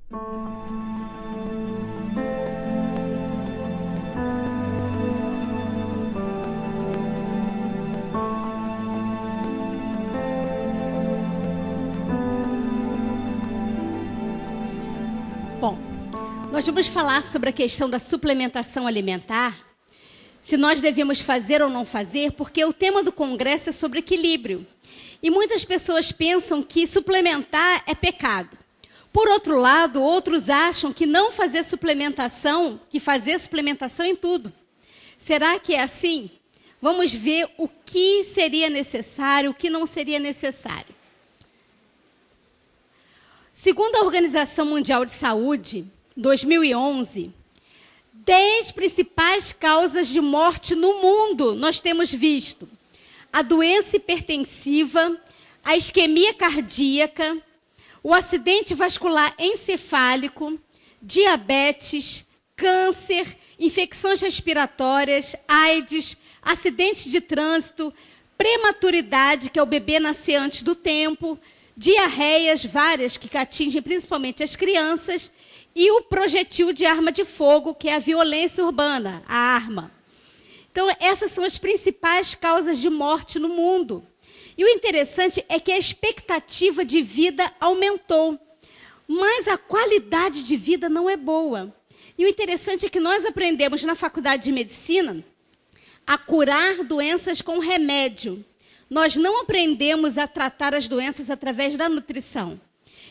Bom, nós vamos falar sobre a questão da suplementação alimentar, se nós devemos fazer ou não fazer, porque o tema do congresso é sobre equilíbrio. E muitas pessoas pensam que suplementar é pecado. Por outro lado, outros acham que não fazer suplementação, que fazer suplementação em tudo. Será que é assim? Vamos ver o que seria necessário, o que não seria necessário. Segundo a Organização Mundial de Saúde, 2011, 10 principais causas de morte no mundo nós temos visto: a doença hipertensiva, a isquemia cardíaca, o acidente vascular encefálico, diabetes, câncer, infecções respiratórias, AIDS, acidentes de trânsito, prematuridade, que é o bebê nascer antes do tempo, diarreias várias que atingem principalmente as crianças, e o projetil de arma de fogo, que é a violência urbana, a arma. Então, essas são as principais causas de morte no mundo. E o interessante é que a expectativa de vida aumentou, mas a qualidade de vida não é boa. E o interessante é que nós aprendemos na faculdade de medicina a curar doenças com remédio. Nós não aprendemos a tratar as doenças através da nutrição.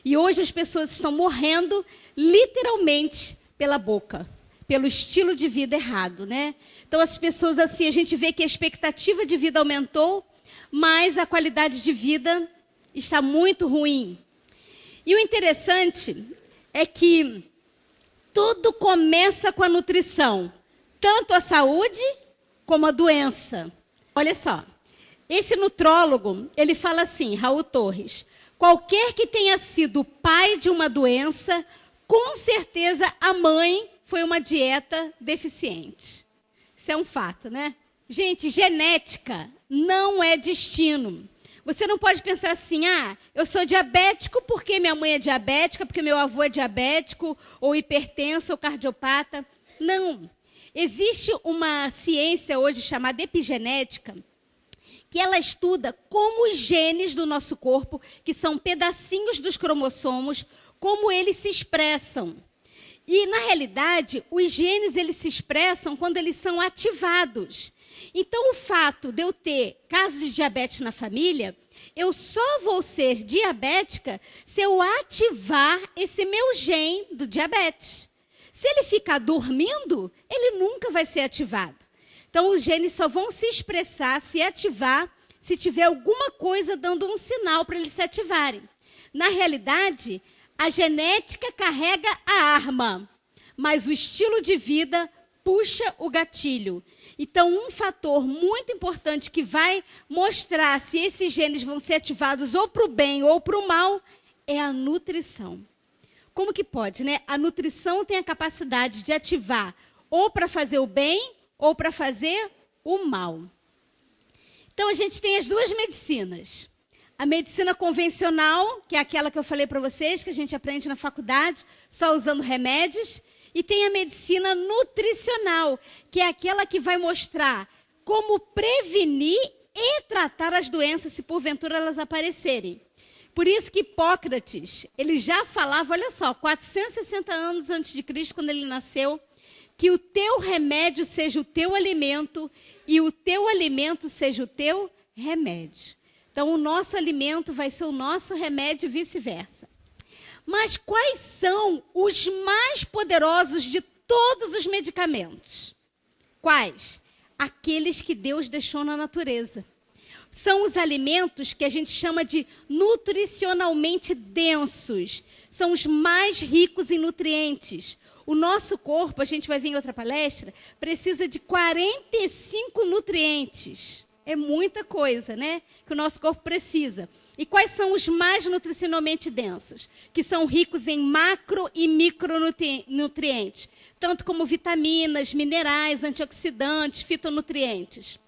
E hoje as pessoas estão morrendo literalmente pela boca, pelo estilo de vida errado, né? Então as pessoas assim, a gente vê que a expectativa de vida aumentou, mas a qualidade de vida está muito ruim. E o interessante é que tudo começa com a nutrição, tanto a saúde como a doença. Olha só, esse nutrólogo, ele fala assim, Raul Torres: qualquer que tenha sido pai de uma doença, com certeza a mãe foi uma dieta deficiente. Isso é um fato, né? Gente, genética não é destino. Você não pode pensar assim, eu sou diabético porque minha mãe é diabética, porque meu avô é diabético, ou hipertenso, ou cardiopata. Não. Existe uma ciência hoje chamada epigenética, que ela estuda como os genes do nosso corpo, que são pedacinhos dos cromossomos, como eles se expressam. E, na realidade, os genes eles se expressam quando eles são ativados. Então, o fato de eu ter casos de diabetes na família, eu só vou ser diabética se eu ativar esse meu gene do diabetes. Se ele ficar dormindo, ele nunca vai ser ativado. Então, os genes só vão se expressar, se ativar, se tiver alguma coisa dando um sinal para eles se ativarem. Na realidade, a genética carrega a arma, mas o estilo de vida puxa o gatilho. Então, um fator muito importante que vai mostrar se esses genes vão ser ativados ou para o bem ou para o mal é a nutrição. Como que pode, né? A nutrição tem a capacidade de ativar ou para fazer o bem ou para fazer o mal. Então, a gente tem as duas medicinas. A medicina convencional, que é aquela que eu falei para vocês, que a gente aprende na faculdade, só usando remédios. E tem a medicina nutricional, que é aquela que vai mostrar como prevenir e tratar as doenças, se porventura elas aparecerem. Por isso que Hipócrates, ele já falava, olha só, 460 anos antes de Cristo, quando ele nasceu, que o teu remédio seja o teu alimento e o teu alimento seja o teu remédio. Então, o nosso alimento vai ser o nosso remédio e vice-versa. Mas quais são os mais poderosos de todos os medicamentos? Quais? Aqueles que Deus deixou na natureza. São os alimentos que a gente chama de nutricionalmente densos. São os mais ricos em nutrientes. O nosso corpo, a gente vai ver em outra palestra, precisa de 45 nutrientes. É muita coisa, né? Que o nosso corpo precisa. E quais são os mais nutricionalmente densos? Que são ricos em macro e micronutrientes. Tanto como vitaminas, minerais, antioxidantes, fitonutrientes.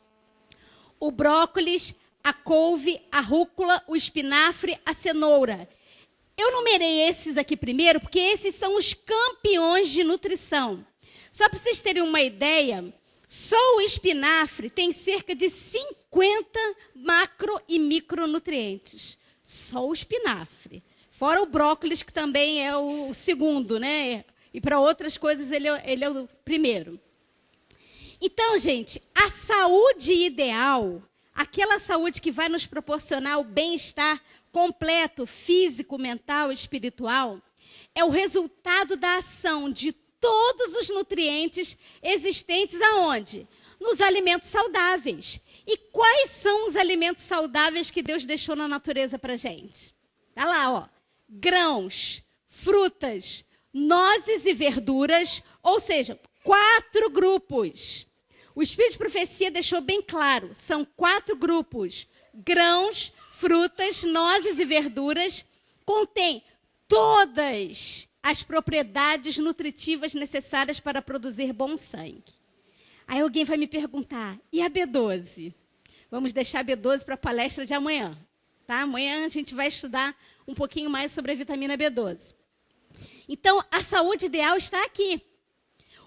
O brócolis, a couve, a rúcula, o espinafre, a cenoura. Eu numerei esses aqui primeiro, porque esses são os campeões de nutrição. Só para vocês terem uma ideia, só o espinafre tem cerca de 50 macro e micronutrientes. Só o espinafre. Fora o brócolis, que também é o segundo, né? E para outras coisas ele é o primeiro. Então, gente, a saúde ideal, aquela saúde que vai nos proporcionar o bem-estar completo, físico, mental e espiritual, é o resultado da ação de todos os nutrientes existentes aonde? Nos alimentos saudáveis. E quais são os alimentos saudáveis que Deus deixou na natureza para a gente? Tá lá, ó. Grãos, frutas, nozes e verduras, ou seja, 4 grupos. O Espírito de Profecia deixou bem claro, são 4 grupos. Grãos, frutas, nozes e verduras, contém todas as propriedades nutritivas necessárias para produzir bom sangue. Aí alguém vai me perguntar, e a B12? Vamos deixar a B12 para a palestra de amanhã. Tá? Amanhã a gente vai estudar um pouquinho mais sobre a vitamina B12. Então, a saúde ideal está aqui.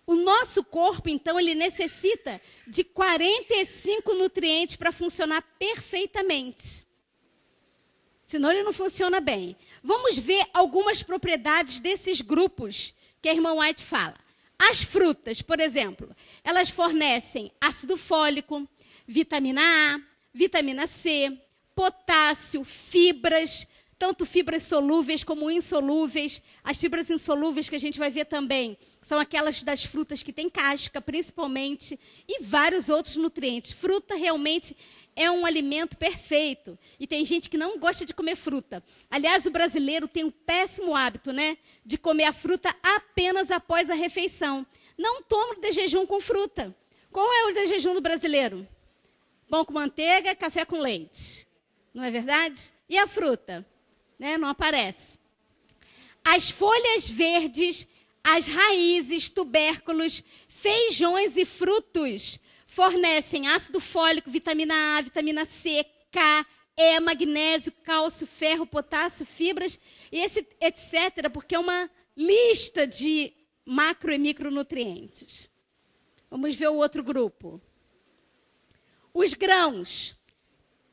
O nosso corpo, então, ele necessita de 45 nutrientes para funcionar perfeitamente. Senão ele não funciona bem. Vamos ver algumas propriedades desses grupos que a irmã White fala. As frutas, por exemplo, elas fornecem ácido fólico, vitamina A, vitamina C, potássio, fibras, tanto fibras solúveis como insolúveis. As fibras insolúveis que a gente vai ver também são aquelas das frutas que têm casca, principalmente, e vários outros nutrientes. Fruta realmente é um alimento perfeito. E tem gente que não gosta de comer fruta. Aliás, o brasileiro tem um péssimo hábito, né, de comer a fruta apenas após a refeição. Não toma de jejum com fruta. Qual é o de jejum do brasileiro? Pão com manteiga, café com leite. Não é verdade? E a fruta? Né? Não aparece. As folhas verdes, as raízes, tubérculos, feijões e frutos fornecem ácido fólico, vitamina A, vitamina C, K, E, magnésio, cálcio, ferro, potássio, fibras, e etc., porque é uma lista de macro e micronutrientes. Vamos ver o outro grupo. Os grãos,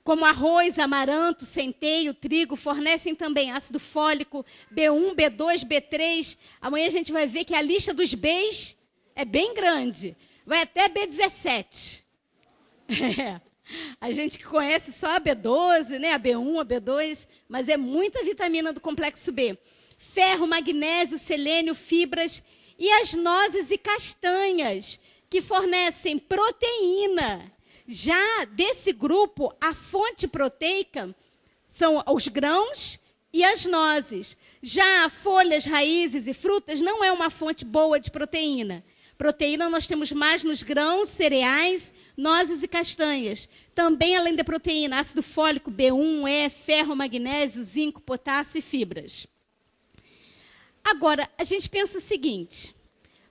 como arroz, amaranto, centeio, trigo, fornecem também ácido fólico, B1, B2, B3. Amanhã a gente vai ver que a lista dos Bs é bem grande. Vai até B17. É. A gente que conhece só a B12, né? A B1, a B2, mas é muita vitamina do complexo B. Ferro, magnésio, selênio, fibras e as nozes e castanhas, que fornecem proteína. Já desse grupo, a fonte proteica são os grãos e as nozes. Já folhas, raízes e frutas não é uma fonte boa de proteína. Proteína nós temos mais nos grãos, cereais, nozes e castanhas. Também, além da proteína, ácido fólico, B1, E, ferro, magnésio, zinco, potássio e fibras. Agora, a gente pensa o seguinte.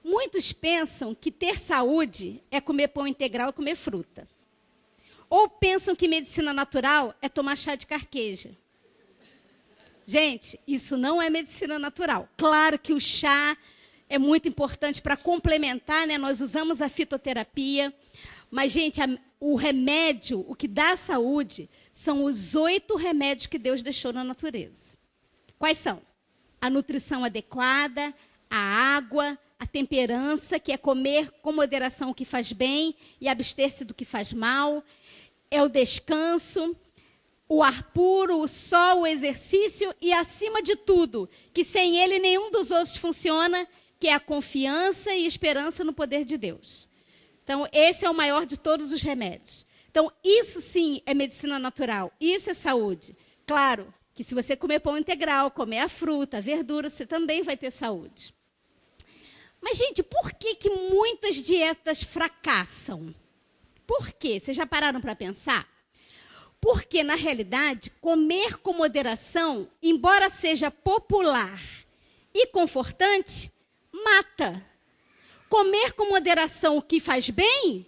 Muitos pensam que ter saúde é comer pão integral e comer fruta. Ou pensam que medicina natural é tomar chá de carqueja. Gente, isso não é medicina natural. Claro que o chá é muito importante para complementar, né? Nós usamos a fitoterapia. Mas, gente, o remédio, o que dá saúde, são os 8 remédios que Deus deixou na natureza. Quais são? A nutrição adequada, a água, a temperança, que é comer com moderação o que faz bem e abster-se do que faz mal. É o descanso, o ar puro, o sol, o exercício e, acima de tudo, que sem ele nenhum dos outros funciona, que é a confiança e esperança no poder de Deus. Então, esse é o maior de todos os remédios. Então, isso sim é medicina natural, isso é saúde. Claro que se você comer pão integral, comer a fruta, a verdura, você também vai ter saúde. Mas, gente, por que muitas dietas fracassam? Por quê? Vocês já pararam para pensar? Porque, na realidade, comer com moderação, embora seja popular e confortante, mata. Comer com moderação o que faz bem,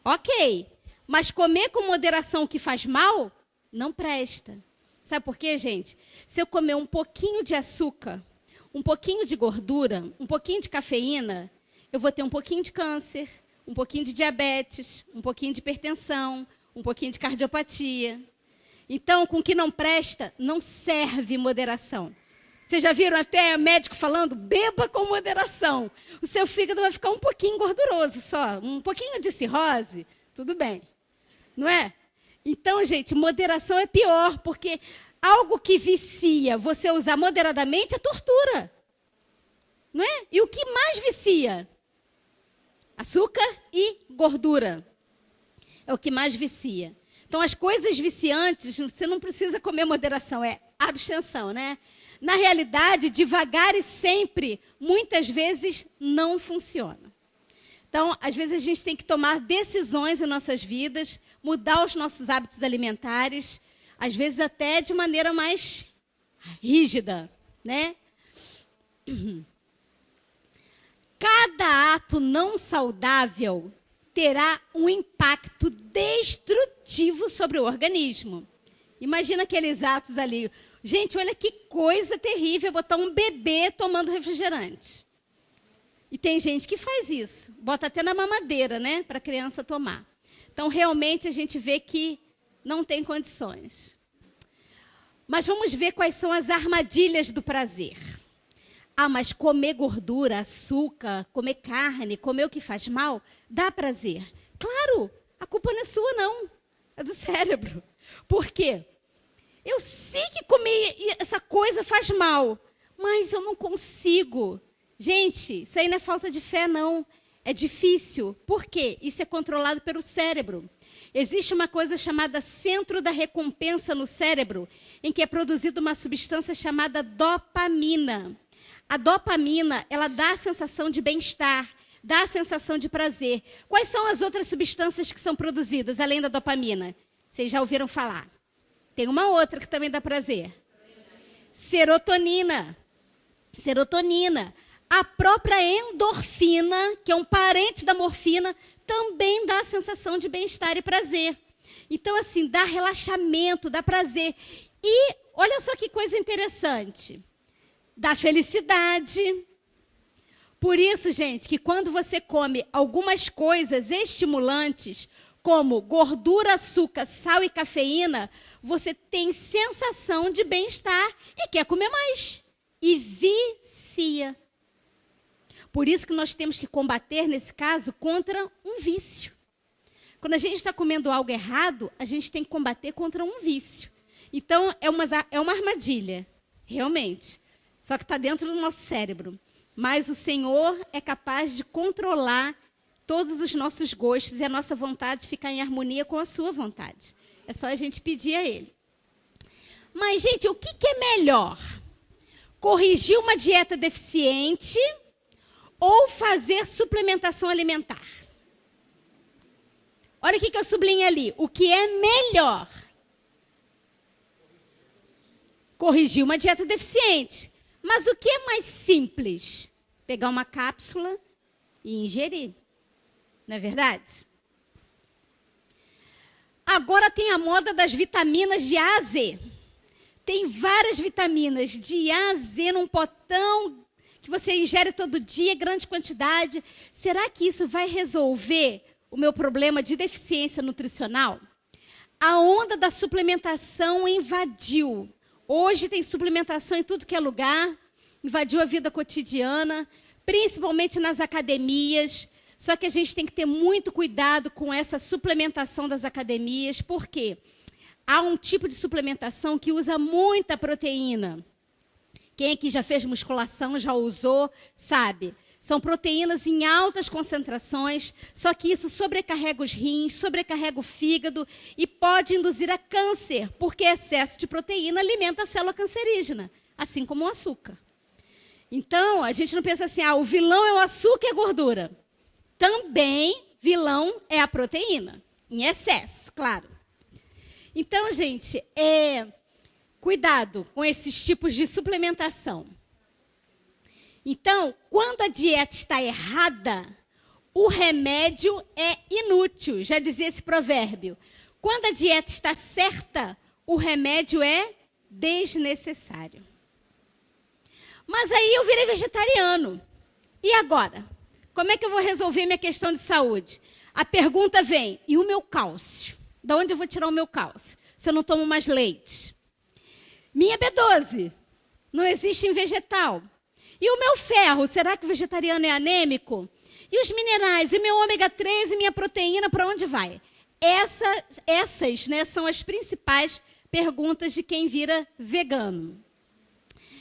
ok. Mas comer com moderação o que faz mal, não presta. Sabe por quê, gente? Se eu comer um pouquinho de açúcar, um pouquinho de gordura, um pouquinho de cafeína, eu vou ter um pouquinho de câncer, um pouquinho de diabetes, um pouquinho de hipertensão, um pouquinho de cardiopatia. Então, com o que não presta, não serve moderação. Vocês já viram até médico falando, beba com moderação. O seu fígado vai ficar um pouquinho gorduroso só, um pouquinho de cirrose, tudo bem. Não é? Então, gente, moderação é pior, porque algo que vicia, você usar moderadamente, é tortura. Não é? E o que mais vicia? Açúcar e gordura. É o que mais vicia. Então, as coisas viciantes, você não precisa comer moderação, é abstenção, né? Na realidade, devagar e sempre, muitas vezes, não funciona. Então, às vezes, a gente tem que tomar decisões em nossas vidas, mudar os nossos hábitos alimentares, às vezes até de maneira mais rígida, né? Cada ato não saudável terá um impacto destrutivo sobre o organismo. Imagina aqueles atos ali. Gente, olha que coisa terrível botar um bebê tomando refrigerante. E tem gente que faz isso. Bota até na mamadeira, né? Para a criança tomar. Então, realmente, a gente vê que não tem condições. Mas vamos ver quais são as armadilhas do prazer. Ah, mas comer gordura, açúcar, comer carne, comer o que faz mal, dá prazer. Claro, a culpa não é sua, não. É do cérebro. Por quê? Eu sei que comer essa coisa faz mal, mas eu não consigo. Gente, isso aí não é falta de fé, não. É difícil. Por quê? Isso é controlado pelo cérebro. Existe uma coisa chamada centro da recompensa no cérebro, em que é produzida uma substância chamada dopamina. A dopamina, ela dá a sensação de bem-estar, dá a sensação de prazer. Quais são as outras substâncias que são produzidas, além da dopamina? Vocês já ouviram falar? Tem uma outra que também dá prazer. Serotonina. Serotonina. A própria endorfina, que é um parente da morfina, também dá a sensação de bem-estar e prazer. Então, assim, dá relaxamento, dá prazer. E, olha só que coisa interessante. Dá felicidade. Por isso, gente, que quando você come algumas coisas estimulantes, como gordura, açúcar, sal e cafeína, você tem sensação de bem-estar e quer comer mais. E vicia. Por isso que nós temos que combater, nesse caso, contra um vício. Quando a gente está comendo algo errado, a gente tem que combater contra um vício. Então, é uma armadilha, realmente. Só que está dentro do nosso cérebro. Mas o Senhor é capaz de controlar todos os nossos gostos e a nossa vontade ficar em harmonia com a sua vontade. É só a gente pedir a Ele. Mas, gente, o que é melhor? Corrigir uma dieta deficiente ou fazer suplementação alimentar? Olha o que eu sublinho ali. O que é melhor? Corrigir uma dieta deficiente. Mas o que é mais simples? Pegar uma cápsula e ingerir. Não é verdade? Agora tem a moda das vitaminas de A a Z. Tem várias vitaminas de A a Z num potão que você ingere todo dia, grande quantidade. Será que isso vai resolver o meu problema de deficiência nutricional? A onda da suplementação invadiu. Hoje tem suplementação em tudo que é lugar, invadiu a vida cotidiana, principalmente nas academias. Só que a gente tem que ter muito cuidado com essa suplementação das academias, porque há um tipo de suplementação que usa muita proteína. Quem aqui já fez musculação, já usou, sabe? São proteínas em altas concentrações, só que isso sobrecarrega os rins, sobrecarrega o fígado e pode induzir a câncer, porque excesso de proteína alimenta a célula cancerígena, assim como o açúcar. Então, a gente não pensa assim, o vilão é o açúcar e a gordura. Também, vilão é a proteína, em excesso, claro. Então, gente, cuidado com esses tipos de suplementação. Então, quando a dieta está errada, o remédio é inútil, já dizia esse provérbio. Quando a dieta está certa, o remédio é desnecessário. Mas aí eu virei vegetariano. E agora? Como é que eu vou resolver minha questão de saúde? A pergunta vem, e o meu cálcio? De onde eu vou tirar o meu cálcio? Se eu não tomo mais leite? Minha B12 não existe em vegetal. E o meu ferro? Será que o vegetariano é anêmico? E os minerais? E meu ômega 3 e minha proteína, para onde vai? Essas, né, são as principais perguntas de quem vira vegano.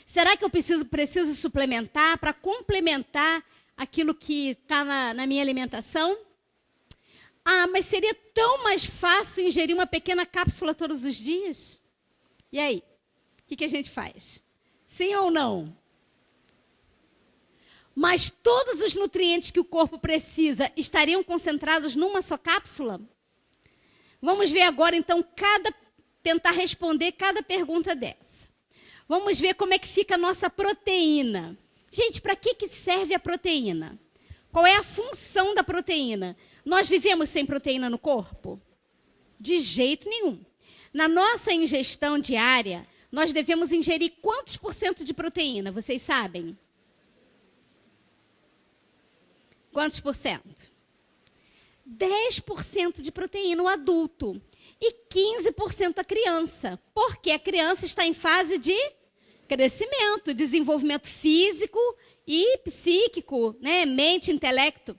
Será que eu preciso suplementar para complementar aquilo que está na minha alimentação? Ah, mas seria tão mais fácil ingerir uma pequena cápsula todos os dias? E aí? O que a gente faz? Sim ou não? Mas todos os nutrientes que o corpo precisa estariam concentrados numa só cápsula? Vamos ver agora, então, tentar responder cada pergunta dessa. Vamos ver como é que fica a nossa proteína. Gente, para que serve a proteína? Qual é a função da proteína? Nós vivemos sem proteína no corpo? De jeito nenhum. Na nossa ingestão diária, nós devemos ingerir quantos % de proteína? Vocês sabem? Quantos por cento? 10% de proteína o adulto e 15% a criança, porque a criança está em fase de crescimento, desenvolvimento físico e psíquico, né? Mente, intelecto.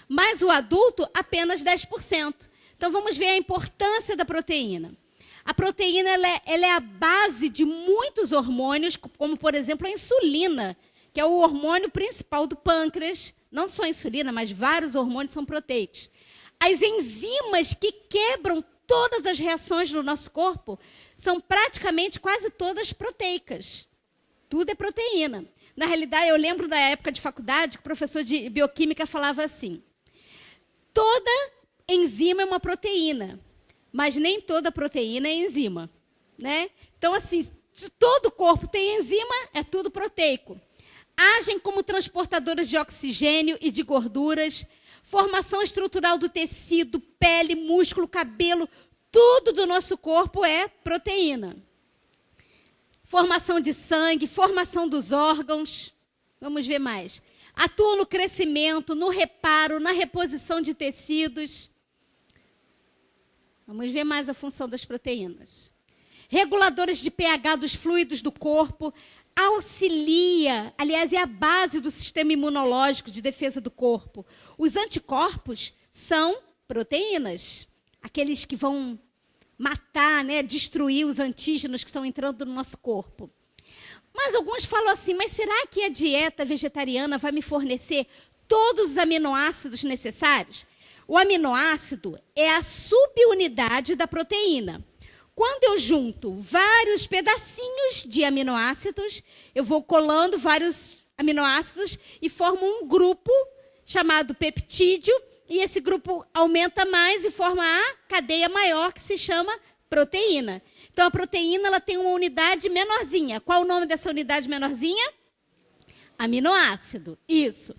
Mas o adulto, apenas 10%. Então, vamos ver a importância da proteína. A proteína ela é a base de muitos hormônios, como, por exemplo, a insulina, que é o hormônio principal do pâncreas. Não só a insulina, mas vários hormônios são proteicos. As enzimas que quebram todas as reações no nosso corpo são praticamente quase todas proteicas. Tudo é proteína. Na realidade, eu lembro da época de faculdade que o professor de bioquímica falava assim: toda enzima é uma proteína, mas nem toda proteína é enzima, né? Então, assim, se todo o corpo tem enzima, é tudo proteico. Agem como transportadoras de oxigênio e de gorduras, formação estrutural do tecido, pele, músculo, cabelo, tudo do nosso corpo é proteína. Formação de sangue, formação dos órgãos. Vamos ver mais. Atuam no crescimento, no reparo, na reposição de tecidos. Vamos ver mais a função das proteínas. Reguladores de pH dos fluidos do corpo, auxilia, aliás, é a base do sistema imunológico de defesa do corpo. Os anticorpos são proteínas, aqueles que vão matar, né, destruir os antígenos que estão entrando no nosso corpo. Mas alguns falam assim, mas será que a dieta vegetariana vai me fornecer todos os aminoácidos necessários? O aminoácido é a subunidade da proteína. Quando eu junto vários pedacinhos de aminoácidos, eu vou colando vários aminoácidos e formo um grupo chamado peptídeo, e esse grupo aumenta mais e forma a cadeia maior, que se chama proteína. Então, a proteína ela tem uma unidade menorzinha. Qual o nome dessa unidade menorzinha? Aminoácido. Isso.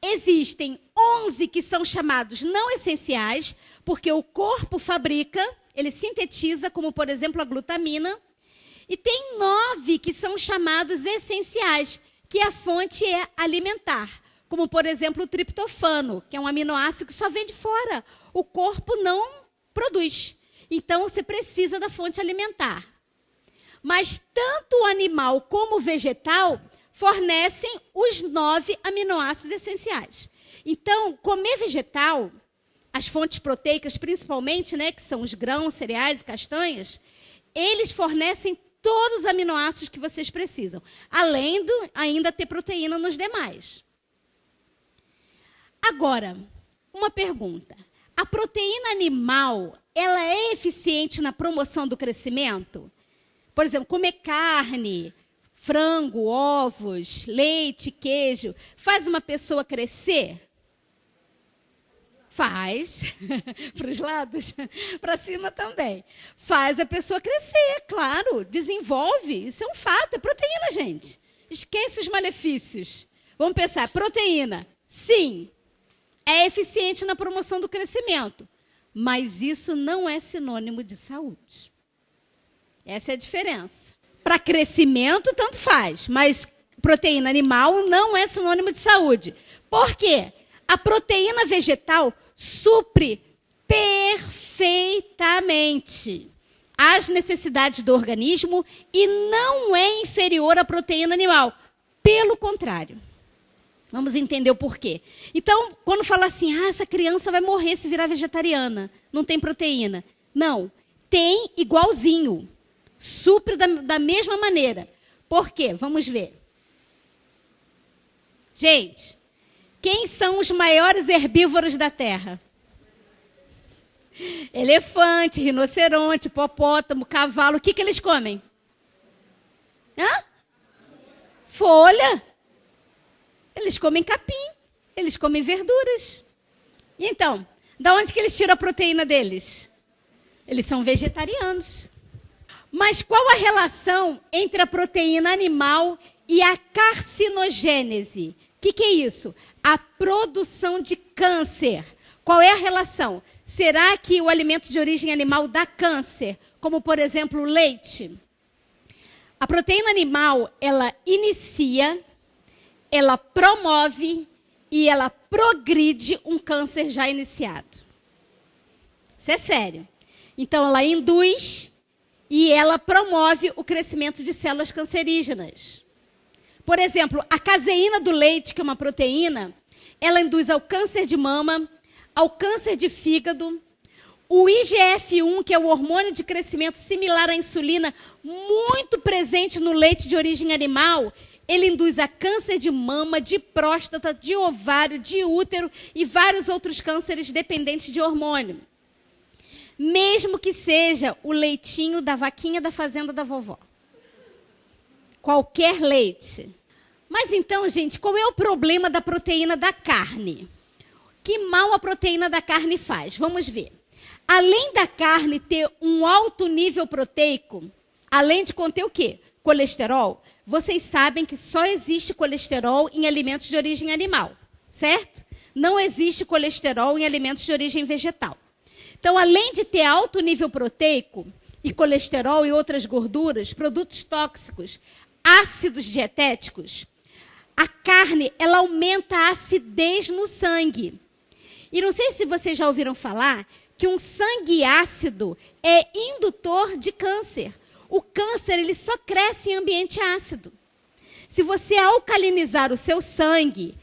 Existem 11 que são chamados não essenciais, porque o corpo fabrica, ele sintetiza, como, por exemplo, a glutamina. E tem 9 que são chamados essenciais, que a fonte é alimentar. Como, por exemplo, o triptofano, que é um aminoácido que só vem de fora. O corpo não produz. Então, você precisa da fonte alimentar. Mas tanto o animal como o vegetal fornecem os 9 aminoácidos essenciais. Então, comer vegetal, as fontes proteicas principalmente, né, que são os grãos, cereais e castanhas, eles fornecem todos os aminoácidos que vocês precisam, além de ainda ter proteína nos demais. Agora, uma pergunta. A proteína animal, ela é eficiente na promoção do crescimento? Por exemplo, comer carne, frango, ovos, leite, queijo, faz uma pessoa crescer? Faz. Para os lados? Para cima também. Faz a pessoa crescer, claro. Desenvolve. Isso é um fato. É proteína, gente. Esquece os malefícios. Vamos pensar. Proteína. Sim. É eficiente na promoção do crescimento. Mas isso não é sinônimo de saúde. Essa é a diferença. Para crescimento, tanto faz, mas proteína animal não é sinônimo de saúde. Por quê? A proteína vegetal supre perfeitamente as necessidades do organismo e não é inferior à proteína animal. Pelo contrário. Vamos entender o porquê. Então, quando fala assim, essa criança vai morrer se virar vegetariana, não tem proteína. Não, tem igualzinho. Supre da mesma maneira. Por quê? Vamos ver. Gente, quem são os maiores herbívoros da Terra? Elefante, rinoceronte, hipopótamo, cavalo. O que eles comem? Folha. Eles comem capim. Eles comem verduras. Então, da onde que eles tiram a proteína deles? Eles são vegetarianos. Mas qual a relação entre a proteína animal e a carcinogênese? O que é isso? A produção de câncer. Qual é a relação? Será que o alimento de origem animal dá câncer? Como, por exemplo, o leite? A proteína animal, ela inicia, ela promove e ela progride um câncer já iniciado. Isso é sério. Então, ela induz e ela promove o crescimento de células cancerígenas. Por exemplo, a caseína do leite, que é uma proteína, ela induz ao câncer de mama, ao câncer de fígado. O IGF-1, que é o hormônio de crescimento similar à insulina, muito presente no leite de origem animal, ele induz a câncer de mama, de próstata, de ovário, de útero e vários outros cânceres dependentes de hormônio. Mesmo que seja o leitinho da vaquinha da fazenda da vovó. Qualquer leite. Mas então, gente, qual é o problema da proteína da carne? Que mal a proteína da carne faz? Vamos ver. Além da carne ter um alto nível proteico, além de conter o quê? Colesterol. Vocês sabem que só existe colesterol em alimentos de origem animal, certo? Não existe colesterol em alimentos de origem vegetal. Então, além de ter alto nível proteico e colesterol e outras gorduras, produtos tóxicos, ácidos dietéticos, a carne, ela aumenta a acidez no sangue. E não sei se vocês já ouviram falar que um sangue ácido é indutor de câncer. O câncer, ele só cresce em ambiente ácido. Se você alcalinizar o seu sangue,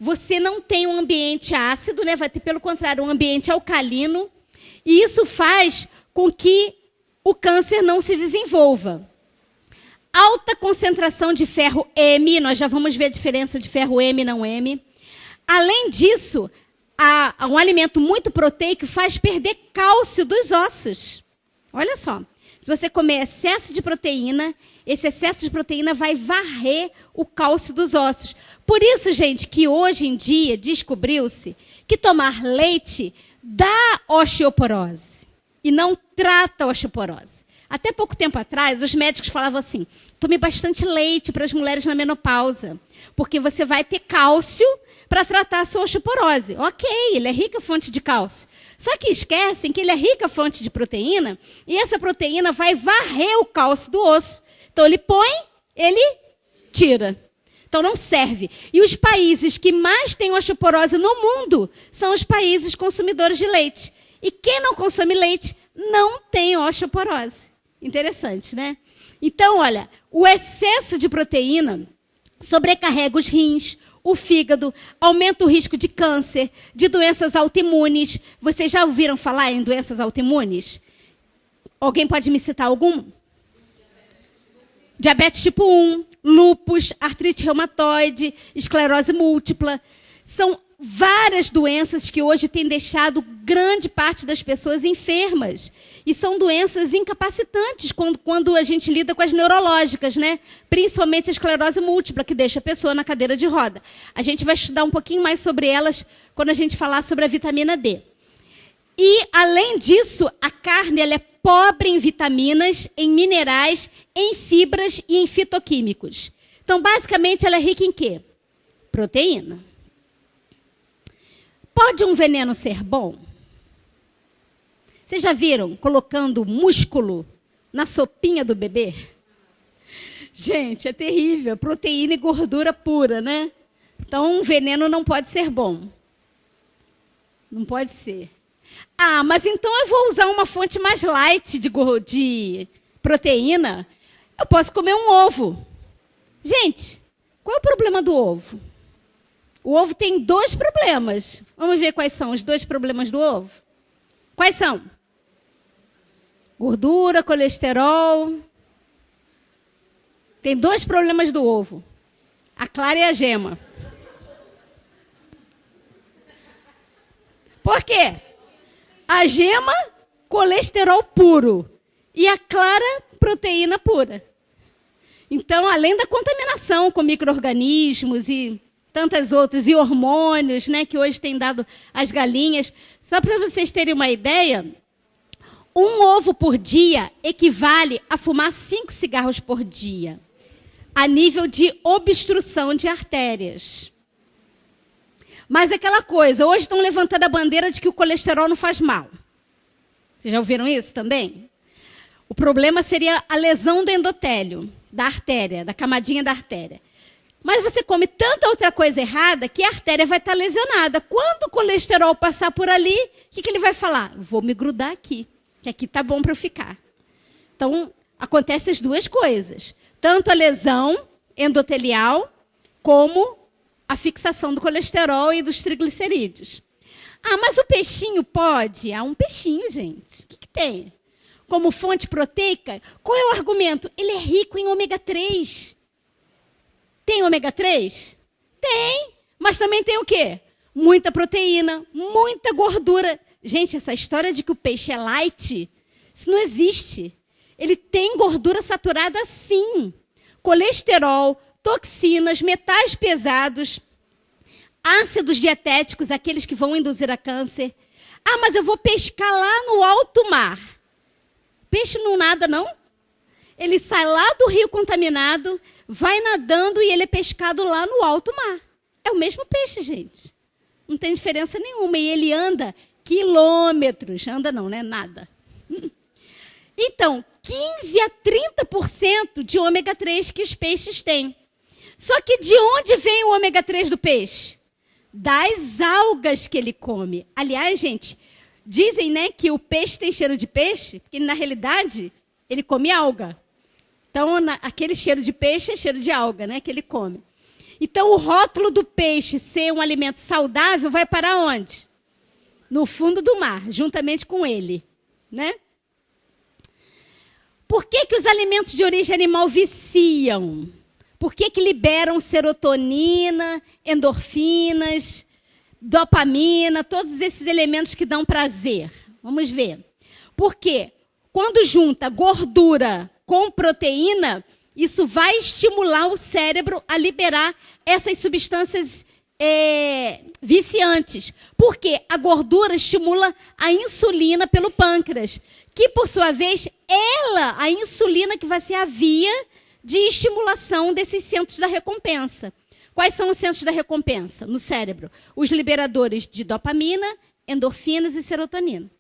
você não tem um ambiente ácido, né? Vai ter, pelo contrário, um ambiente alcalino. E isso faz com que o câncer não se desenvolva. Alta concentração de ferro M, nós já vamos ver a diferença de ferro M e não M. Além disso, um alimento muito proteico faz perder cálcio dos ossos. Olha só, se você comer excesso de proteína, esse excesso de proteína vai varrer o cálcio dos ossos. Por isso, gente, que hoje em dia descobriu-se que tomar leite dá osteoporose e não trata a osteoporose. Até pouco tempo atrás, os médicos falavam assim, tome bastante leite para as mulheres na menopausa, porque você vai ter cálcio para tratar a sua osteoporose. Ok, ele é rica fonte de cálcio. Só que esquecem que ele é rica fonte de proteína, e essa proteína vai varrer o cálcio do osso. Então, ele põe, ele tira. Então, não serve. E os países que mais têm osteoporose no mundo são os países consumidores de leite. E quem não consome leite não tem osteoporose. Interessante, né? Então, olha, o excesso de proteína sobrecarrega os rins, o fígado, aumenta o risco de câncer, de doenças autoimunes. Vocês já ouviram falar em doenças autoimunes? Alguém pode me citar algum? Diabetes tipo 1, lúpus, artrite reumatoide, esclerose múltipla. São várias doenças que hoje têm deixado grande parte das pessoas enfermas. E são doenças incapacitantes quando a gente lida com as neurológicas, né? Principalmente a esclerose múltipla, que deixa a pessoa na cadeira de roda. A gente vai estudar um pouquinho mais sobre elas quando a gente falar sobre a vitamina D. E, além disso, a carne ela é pobre em vitaminas, em minerais, em fibras e em fitoquímicos. Então, basicamente, ela é rica em quê? Proteína. Pode um veneno ser bom? Vocês já viram colocando músculo na sopinha do bebê? Gente, é terrível. Proteína e gordura pura, né? Então, um veneno não pode ser bom. Não pode ser. Ah, mas então eu vou usar uma fonte mais light de proteína. Eu posso comer um ovo. Gente, qual é o problema do ovo? O ovo tem 2 problemas. Vamos ver quais são os 2 problemas do ovo? Quais são? Gordura, colesterol. Tem 2 problemas do ovo. A clara e a gema. Por quê? A gema, colesterol puro. E a clara, proteína pura. Então, além da contaminação com micro-organismos e tantas outras, e hormônios, né, que hoje tem dado às galinhas, só para vocês terem uma ideia, um ovo por dia equivale a fumar 5 cigarros por dia, a nível de obstrução de artérias. Mas aquela coisa, hoje estão levantando a bandeira de que o colesterol não faz mal. Vocês já ouviram isso também? O problema seria a lesão do endotélio, da artéria, da camadinha da artéria. Mas você come tanta outra coisa errada que a artéria vai estar lesionada. Quando o colesterol passar por ali, o que ele vai falar? Vou me grudar aqui, que aqui está bom para eu ficar. Então, acontecem as 2 coisas. Tanto a lesão endotelial, como a fixação do colesterol e dos triglicerídeos. Ah, mas o peixinho pode? Ah, um peixinho, gente. O que tem? Como fonte proteica, qual é o argumento? Ele é rico em ômega 3. Tem ômega 3? Tem, mas também tem o quê? Muita proteína, muita gordura. Gente, essa história de que o peixe é light, isso não existe. Ele tem gordura saturada sim. Colesterol, toxinas, metais pesados, ácidos dietéticos, aqueles que vão induzir a câncer. Ah, mas eu vou pescar lá no alto mar. Peixe não nada, não? Ele sai lá do rio contaminado, vai nadando e ele é pescado lá no alto mar. É o mesmo peixe, gente. Não tem diferença nenhuma. E ele anda quilômetros. Anda não, né? Nada. Então, 15 a 30% de ômega 3 que os peixes têm. Só que de onde vem o ômega 3 do peixe? Das algas que ele come. Aliás, gente, dizem, né, que o peixe tem cheiro de peixe, porque na realidade ele come alga. Então, aquele cheiro de peixe é cheiro de alga, né, que ele come. Então, o rótulo do peixe ser um alimento saudável vai para onde? No fundo do mar, juntamente com ele, né? Por que os alimentos de origem animal viciam? Por que liberam serotonina, endorfinas, dopamina, todos esses elementos que dão prazer? Vamos ver. Porque quando junta gordura com proteína, isso vai estimular o cérebro a liberar essas substâncias viciantes. Porque a gordura estimula a insulina pelo pâncreas, que, por sua vez, a insulina que vai ser a via de estimulação desses centros da recompensa. Quais são os centros da recompensa no cérebro? Os liberadores de dopamina, endorfinas e serotonina.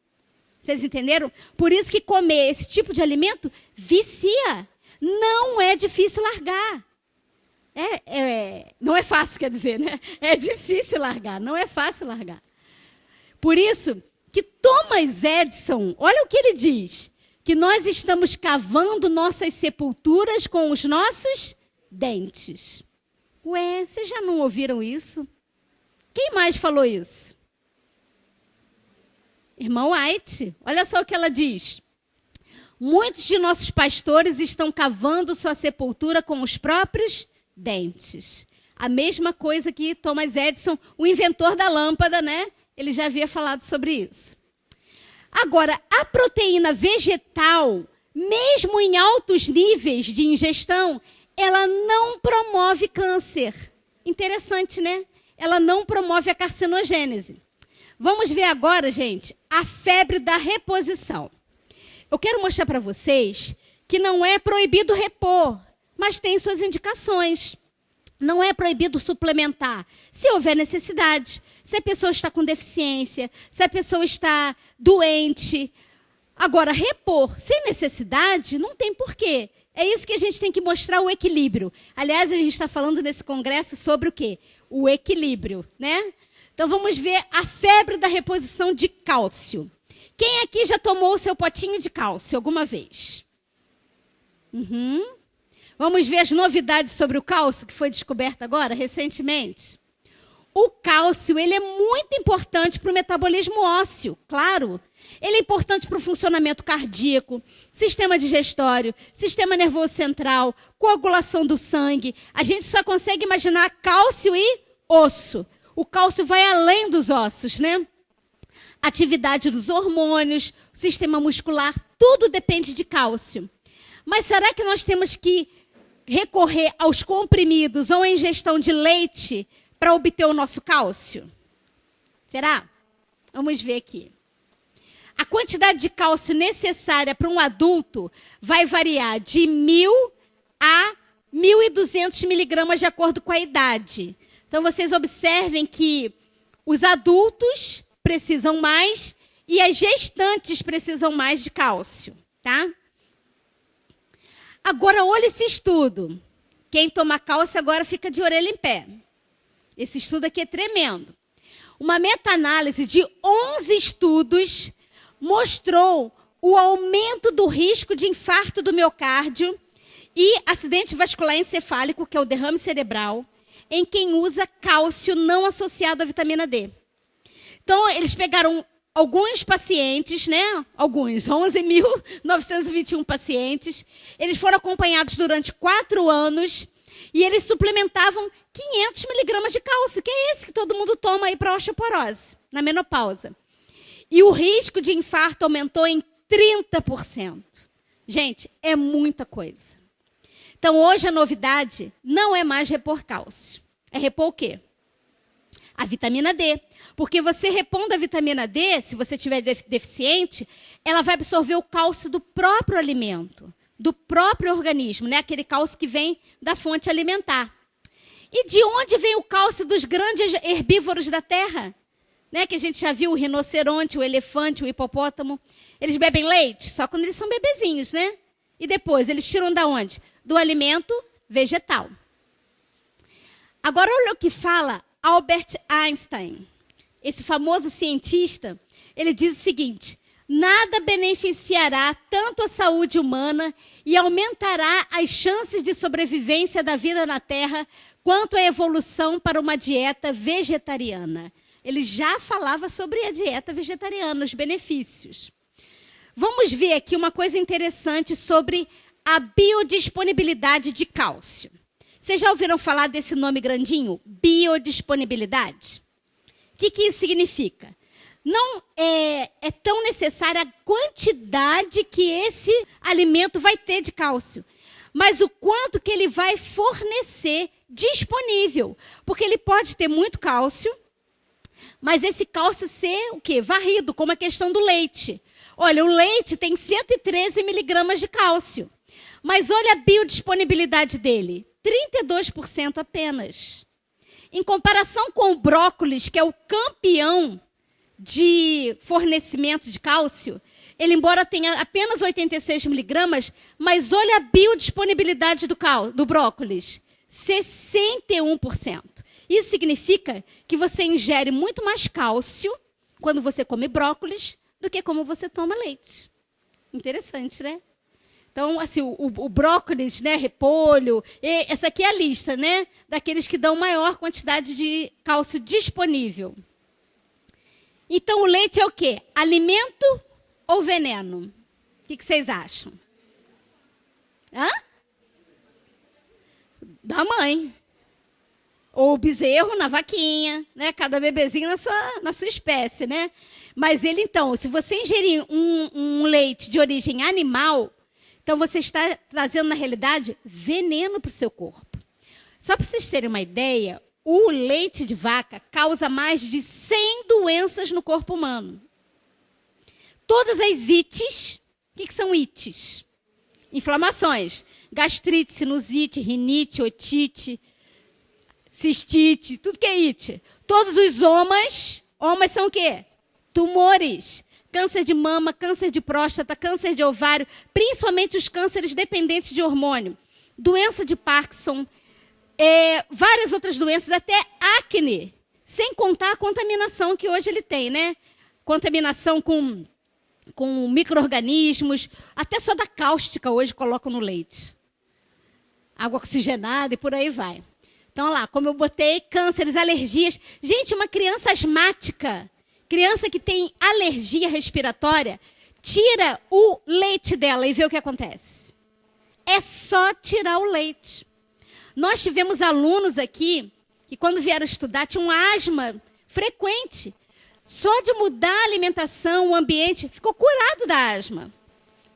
Vocês entenderam? Por isso que comer esse tipo de alimento vicia. Não é difícil largar. Não é fácil, quer dizer, né? É difícil largar, não é fácil largar. Por isso que Thomas Edison, olha o que ele diz, que nós estamos cavando nossas sepulturas com os nossos dentes. Ué, vocês já não ouviram isso? Quem mais falou isso? Irmã White, olha só o que ela diz. Muitos de nossos pastores estão cavando sua sepultura com os próprios dentes. A mesma coisa que Thomas Edison, o inventor da lâmpada, né? Ele já havia falado sobre isso. Agora, a proteína vegetal, mesmo em altos níveis de ingestão, ela não promove câncer. Interessante, né? Ela não promove a carcinogênese. Vamos ver agora, gente, a febre da reposição. Eu quero mostrar para vocês que não é proibido repor, mas tem suas indicações. Não é proibido suplementar, se houver necessidade. Se a pessoa está com deficiência, se a pessoa está doente. Agora, repor sem necessidade, não tem porquê. É isso que a gente tem que mostrar, o equilíbrio. Aliás, a gente está falando nesse congresso sobre o quê? O equilíbrio, né? Então, vamos ver a febre da reposição de cálcio. Quem aqui já tomou o seu potinho de cálcio alguma vez? Vamos ver as novidades sobre o cálcio que foi descoberto agora, recentemente. O cálcio, ele é muito importante para o metabolismo ósseo, claro. Ele é importante para o funcionamento cardíaco, sistema digestório, sistema nervoso central, coagulação do sangue. A gente só consegue imaginar cálcio e osso. O cálcio vai além dos ossos, né? Atividade dos hormônios, sistema muscular, tudo depende de cálcio. Mas será que nós temos que recorrer aos comprimidos ou à ingestão de leite para obter o nosso cálcio? Será? Vamos ver aqui. A quantidade de cálcio necessária para um adulto vai variar de 1.000 a 1.200 miligramas de acordo com a idade. Então, vocês observem que os adultos precisam mais e as gestantes precisam mais de cálcio, tá? Agora, olha esse estudo. Quem toma cálcio agora fica de orelha em pé. Esse estudo aqui é tremendo. Uma meta-análise de 11 estudos mostrou o aumento do risco de infarto do miocárdio e acidente vascular encefálico, que é o derrame cerebral, em quem usa cálcio não associado à vitamina D. Então, eles pegaram alguns pacientes, né? Alguns, 11.921 pacientes. Eles foram acompanhados durante 4 anos e eles suplementavam 500 miligramas de cálcio, que é esse que todo mundo toma aí para osteoporose, na menopausa. E o risco de infarto aumentou em 30%. Gente, é muita coisa. Então, hoje a novidade não é mais repor cálcio. É repor o quê? A vitamina D. Porque você repondo a vitamina D, se você tiver deficiente, ela vai absorver o cálcio do próprio alimento, do próprio organismo, né? Aquele cálcio que vem da fonte alimentar. E de onde vem o cálcio dos grandes herbívoros da terra? Né? Que a gente já viu o rinoceronte, o elefante, o hipopótamo. Eles bebem leite só quando eles são bebezinhos, né? E depois, eles tiram da onde? Do alimento vegetal. Agora, olha o que fala Albert Einstein. Esse famoso cientista, ele diz o seguinte: nada beneficiará tanto a saúde humana e aumentará as chances de sobrevivência da vida na Terra quanto a evolução para uma dieta vegetariana. Ele já falava sobre a dieta vegetariana, os benefícios. Vamos ver aqui uma coisa interessante sobre a biodisponibilidade de cálcio. Vocês já ouviram falar desse nome grandinho? Biodisponibilidade? O que isso significa? Não é tão necessária a quantidade que esse alimento vai ter de cálcio, mas o quanto que ele vai fornecer disponível. Porque ele pode ter muito cálcio, mas esse cálcio ser o quê? Varrido, como a questão do leite. Olha, o leite tem 113 miligramas de cálcio, mas olha a biodisponibilidade dele, 32% apenas. Em comparação com o brócolis, que é o campeão de fornecimento de cálcio, ele, embora tenha apenas 86 miligramas, mas olha a biodisponibilidade do brócolis, 61%. Isso significa que você ingere muito mais cálcio quando você come brócolis do que como você toma leite. Interessante, né? Então, assim, o brócolis, né, repolho, essa aqui é a lista, né, daqueles que dão maior quantidade de cálcio disponível. Então, o leite é o quê? Alimento ou veneno? O que vocês acham? Hã? Da mãe. Ou o bezerro na vaquinha, né? Cada bebezinho na sua espécie, né? Mas ele, então, se você ingerir um leite de origem animal, então você está trazendo, na realidade, veneno para o seu corpo. Só para vocês terem uma ideia, o leite de vaca causa mais de 100 doenças no corpo humano. Todas as ites, o que são ites? Inflamações. Gastrite, sinusite, rinite, otite, cistite, tudo que é ite. Todos os omas são o quê? Tumores. câncer de mama, câncer de próstata, câncer de ovário, principalmente os cânceres dependentes de hormônio, doença de Parkinson, várias outras doenças, até acne, sem contar a contaminação que hoje ele tem, né? Contaminação com micro-organismos, até soda cáustica hoje colocam no leite. Água oxigenada e por aí vai. Então, lá, como eu botei, cânceres, alergias. Gente, uma criança asmática, criança que tem alergia respiratória, tira o leite dela e vê o que acontece. É só tirar o leite. Nós tivemos alunos aqui que, quando vieram estudar, tinham asma frequente. Só de mudar a alimentação, o ambiente, ficou curado da asma.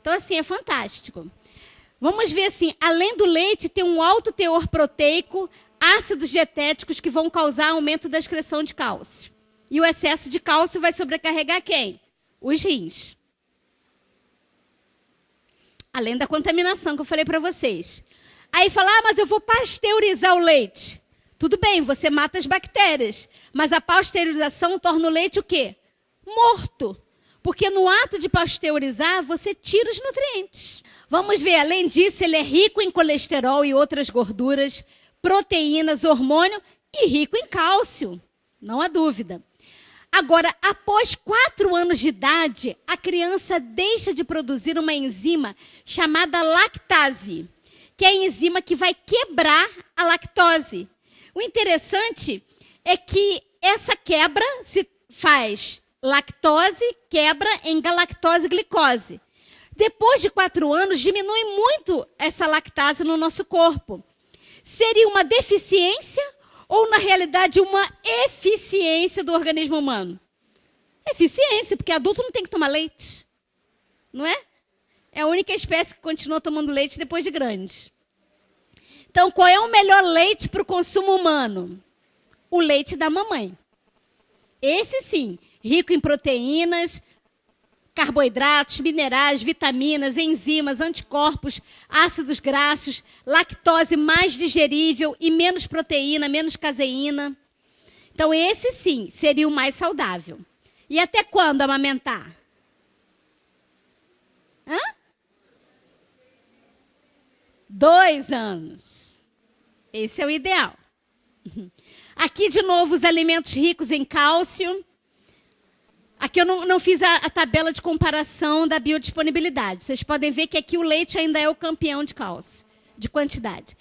Então, assim, é fantástico. Vamos ver, assim, além do leite, tem um alto teor proteico, ácidos dietéticos que vão causar aumento da excreção de cálcio. E o excesso de cálcio vai sobrecarregar quem? Os rins. Além da contaminação que eu falei para vocês. Aí fala, mas eu vou pasteurizar o leite. Tudo bem, você mata as bactérias. Mas a pasteurização torna o leite o quê? Morto. Porque no ato de pasteurizar, você tira os nutrientes. Vamos ver, além disso, ele é rico em colesterol e outras gorduras, proteínas, hormônio e rico em cálcio. Não há dúvida. Agora, após 4 anos de idade, a criança deixa de produzir uma enzima chamada lactase, que é a enzima que vai quebrar a lactose. O interessante é que essa quebra se faz lactose, quebra em galactose-glicose. Depois de 4 anos, diminui muito essa lactase no nosso corpo. Seria uma deficiência ou, na realidade, uma eficiência do organismo humano? Eficiência, porque adulto não tem que tomar leite. Não é? É a única espécie que continua tomando leite depois de grande. Então, qual é o melhor leite para o consumo humano? O leite da mamãe. Esse sim, rico em proteínas, carboidratos, minerais, vitaminas, enzimas, anticorpos, ácidos graxos, lactose mais digerível e menos proteína, menos caseína. Então, esse sim seria o mais saudável. E até quando amamentar? 2 anos. Esse é o ideal. Aqui, de novo, os alimentos ricos em cálcio. Aqui eu não fiz a tabela de comparação da biodisponibilidade. Vocês podem ver que aqui o leite ainda é o campeão de cálcio, de quantidade.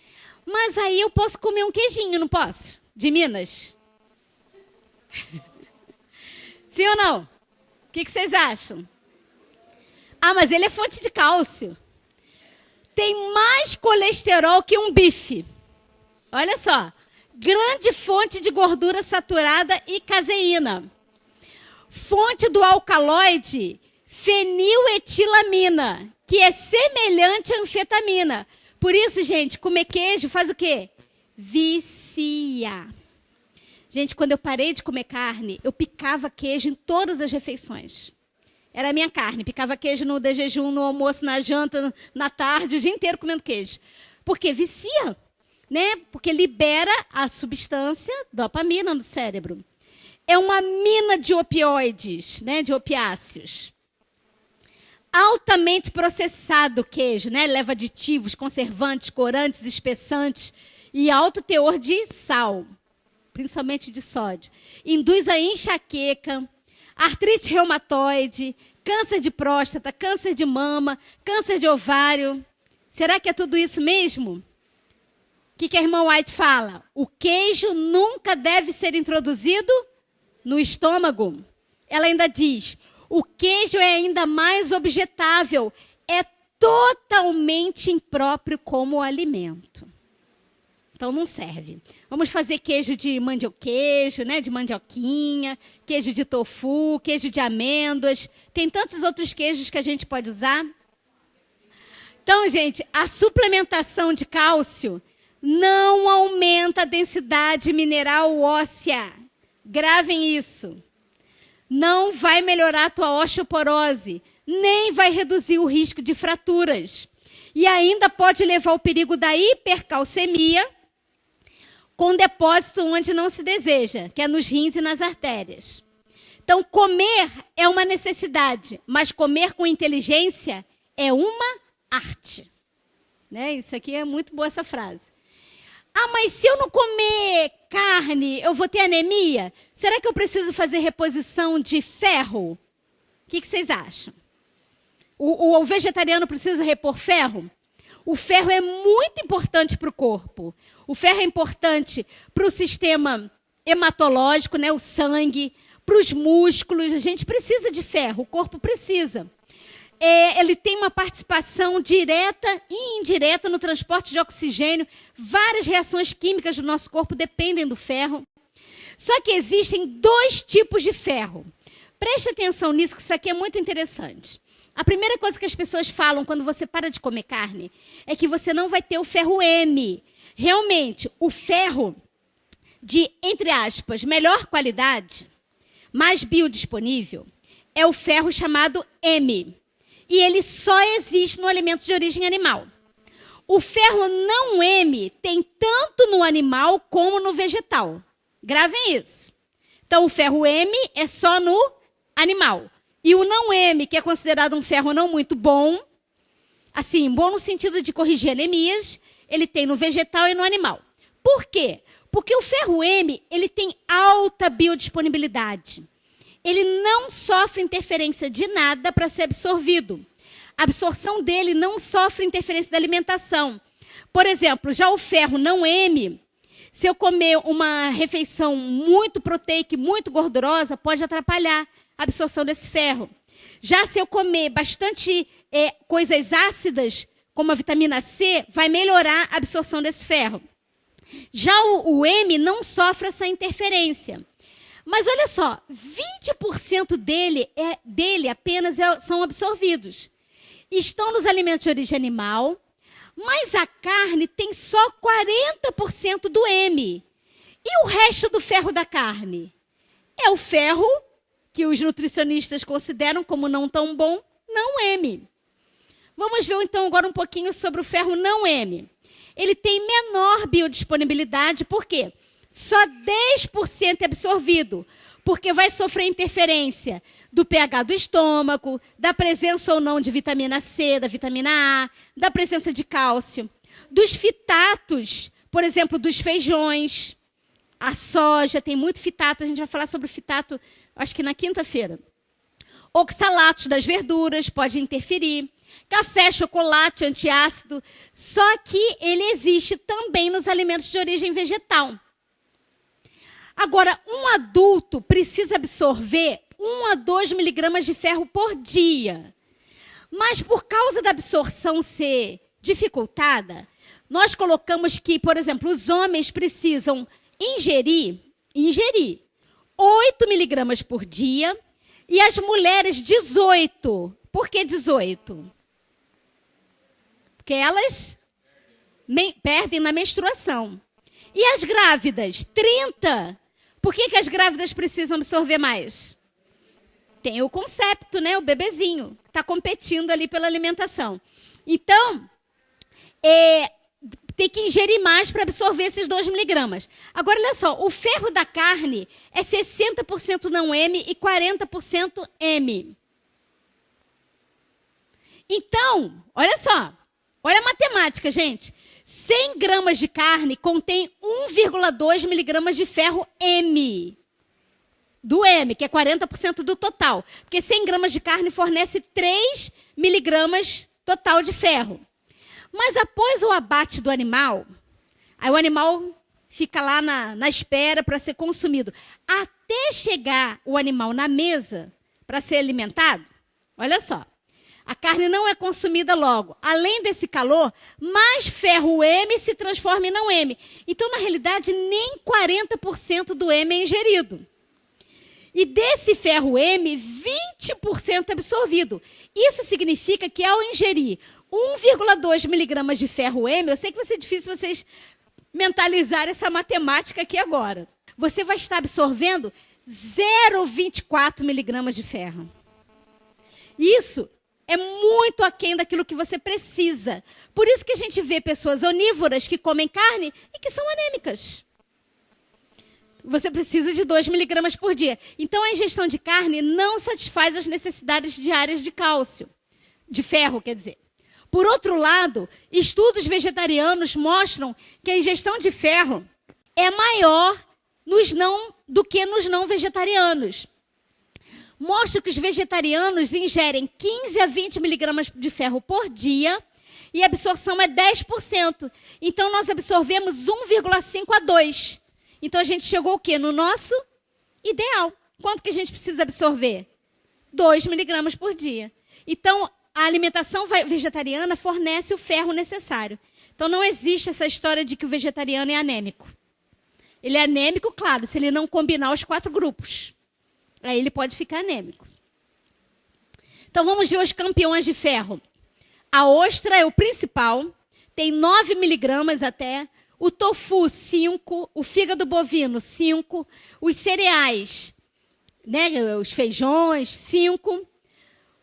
Mas aí eu posso comer um queijinho, não posso? De Minas? Sim ou não? O que vocês acham? Mas ele é fonte de cálcio. Tem mais colesterol que um bife. Olha só. Grande fonte de gordura saturada e caseína. Fonte do alcaloide, feniletilamina, que é semelhante à anfetamina. Por isso, gente, comer queijo faz o quê? Vicia. Gente, quando eu parei de comer carne, eu picava queijo em todas as refeições. Era a minha carne. Picava queijo no de jejum, no almoço, na janta, na tarde, o dia inteiro comendo queijo. Por quê? Vicia, né? Porque libera a substância dopamina no cérebro. É uma mina de opioides, né? De opiáceos. Altamente processado o queijo, né? Leva aditivos, conservantes, corantes, espessantes e alto teor de sal, principalmente de sódio. Induz a enxaqueca, artrite reumatoide, câncer de próstata, câncer de mama, câncer de ovário. Será que é tudo isso mesmo? O que a irmã White fala? O queijo nunca deve ser introduzido no estômago. Ela ainda diz, o queijo é ainda mais objetável, é totalmente impróprio como alimento. Então não serve. Vamos fazer queijo de mandioqueijo, né, de mandioquinha, queijo de tofu, queijo de amêndoas. Tem tantos outros queijos que a gente pode usar. Então, gente, a suplementação de cálcio não aumenta a densidade mineral óssea. Gravem isso. Não vai melhorar a tua osteoporose, nem vai reduzir o risco de fraturas. E ainda pode levar ao perigo da hipercalcemia, com depósito onde não se deseja, que é nos rins e nas artérias. Então, comer é uma necessidade, mas comer com inteligência é uma arte. Né? Isso aqui é muito boa essa frase. Ah, mas se eu não comer carne, eu vou ter anemia? Será que eu preciso fazer reposição de ferro? O que vocês acham? O vegetariano precisa repor ferro? O ferro é muito importante para o corpo. O ferro é importante para o sistema hematológico, né, o sangue, para os músculos. A gente precisa de ferro, o corpo precisa. Ele tem uma participação direta e indireta no transporte de oxigênio. Várias reações químicas do nosso corpo dependem do ferro. Só que existem 2 tipos de ferro. Preste atenção nisso, que isso aqui é muito interessante. A primeira coisa que as pessoas falam quando você para de comer carne é que você não vai ter o ferro M. Realmente, o ferro de, entre aspas, melhor qualidade, mais biodisponível, é o ferro chamado M. E ele só existe no alimento de origem animal. O ferro não M tem tanto no animal como no vegetal. Gravem isso. Então, o ferro M é só no animal. E o não M, que é considerado um ferro não muito bom, assim, bom no sentido de corrigir anemias, ele tem no vegetal e no animal. Por quê? Porque o ferro M, ele tem alta biodisponibilidade. Ele não sofre interferência de nada para ser absorvido. A absorção dele não sofre interferência da alimentação. Por exemplo, já o ferro não M, se eu comer uma refeição muito proteica e muito gordurosa, pode atrapalhar a absorção desse ferro. Já se eu comer bastante coisas ácidas, como a vitamina C, vai melhorar a absorção desse ferro. Já o M não sofre essa interferência. Mas olha só, 20% dele apenas são absorvidos. Estão nos alimentos de origem animal, mas a carne tem só 40% do M. E o resto do ferro da carne? É o ferro que os nutricionistas consideram como não tão bom, não M. Vamos ver então agora um pouquinho sobre o ferro não M. Ele tem menor biodisponibilidade, por quê? Só 10% é absorvido, porque vai sofrer interferência do pH do estômago, da presença ou não de vitamina C, da vitamina A, da presença de cálcio, dos fitatos, por exemplo, dos feijões, a soja, tem muito fitato, a gente vai falar sobre fitato, acho que na quinta-feira. Oxalatos das verduras, pode interferir. Café, chocolate, antiácido, só que ele existe também nos alimentos de origem vegetal. Agora, um adulto precisa absorver 1 a 2 miligramas de ferro por dia. Mas por causa da absorção ser dificultada, nós colocamos que, por exemplo, os homens precisam ingerir 8 miligramas por dia e as mulheres 18. Por que 18? Porque elas perdem na menstruação. E as grávidas? 30. Por que as grávidas precisam absorver mais? Tem o concepto, né? O bebezinho está competindo ali pela alimentação. Então, tem que ingerir mais para absorver esses 2 miligramas. Agora, olha só, o ferro da carne é 60% não M e 40% M. Então, olha só, olha a matemática, gente. 100 gramas de carne contém 1,2 miligramas de ferro M. Do M, que é 40% do total. Porque 100 gramas de carne fornece 3 miligramas total de ferro. Mas após o abate do animal, aí o animal fica lá na espera para ser consumido. Até chegar o animal na mesa para ser alimentado, olha só. A carne não é consumida logo. Além desse calor, mais ferro M se transforma em não M. Então, na realidade, nem 40% do M é ingerido. E desse ferro M, 20% é absorvido. Isso significa que ao ingerir 1,2 miligramas de ferro M, eu sei que vai ser difícil vocês mentalizarem essa matemática aqui agora. Você vai estar absorvendo 0,24 miligramas de ferro. Isso é muito aquém daquilo que você precisa. Por isso que a gente vê pessoas onívoras que comem carne e que são anêmicas. você precisa de 2 miligramas por dia. Então, a ingestão de carne não satisfaz as necessidades diárias de cálcio, de ferro, quer dizer. Por outro lado, estudos vegetarianos mostram que a ingestão de ferro é maior do que nos não vegetarianos. Mostra que os vegetarianos ingerem 15 a 20 miligramas de ferro por dia e a absorção é 10%. Então, nós absorvemos 1,5 a 2. Então, a gente chegou o quê? No nosso ideal. Quanto que a gente precisa absorver? 2 miligramas por dia. Então, a alimentação vegetariana fornece o ferro necessário. Então, não existe essa história de que o vegetariano é anêmico. Ele é anêmico, claro, se ele não combinar os 4 grupos. Aí ele pode ficar anêmico. Então, vamos ver os campeões de ferro. A ostra é o principal, tem 9 miligramas até. O tofu, 5. O fígado bovino, 5. Os cereais, né, os feijões, 5.